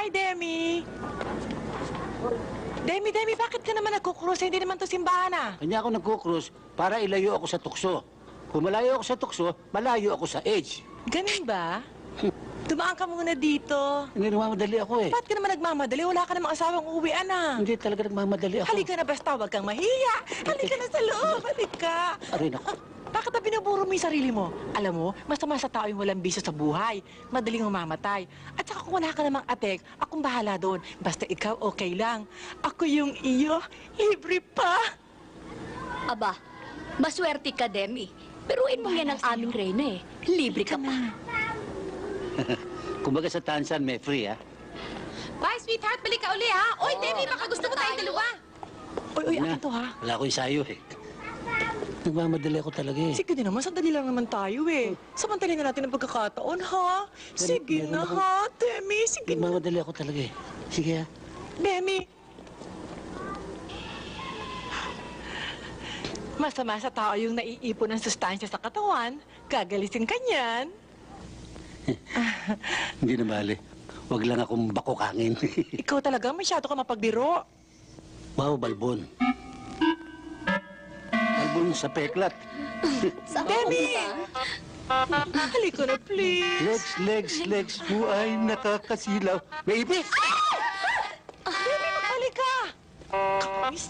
Hi, Demi! Demi, bakit ka naman nagkukrus? Hindi naman to simbahan ah. Kanya ako nagkukrus para ilayo ako sa tukso. Kung malayo ako sa tukso, malayo ako sa edge. Ganun ba? Dumaan ka muna dito. Hindi nagmamadali ako eh. Ba't ka naman nagmamadali? Wala ka namang asawang uuwian ah. Hindi talaga nagmamadali ako. Halika na basta, huwag kang mahiya. Halika na sa loob, halika. Aray nako. Bakit na binuburo mo yung sarili mo? Alam mo, masama sa tao yung walang bisyo sa buhay. Madaling mamamatay. At saka kung wala ka namang atek, akong bahala doon. Basta ikaw okay lang. Ako yung iyo, libre pa. Aba, maswerte ka, Demi. Peruin mo yan ang aming reyna eh. Libre ka pa. Kumbaga sa Tansan, may free ha. Bye, sweetheart. Balik ka uli, ha? Oy, Demi, baka gusto mo tayong dalawa. Oy, Na, akin to, ha? Wala ko isayo eh. Nagmamadali ako talaga eh. Sige din naman, sandali lang naman tayo, eh. Samantalin na natin ang pagkakataon, ha? Sige meron na, akong- ha, Demi. Sige na. Nagmamadali ako talaga eh. Sige ha. Demi! Masama sa tao yung naiipon ng sustansya sa katawan. Gagalisin ka niyan. Hindi na bali. Huwag lang akong bakokangin. Ikaw talaga masyado ka mapagbiro. Wow, balbon. Balbon sa peklat. Sa Demi! Halika na, please. Legs mo ay nakakasilaw. May ipis! Demi, halika! Kamis.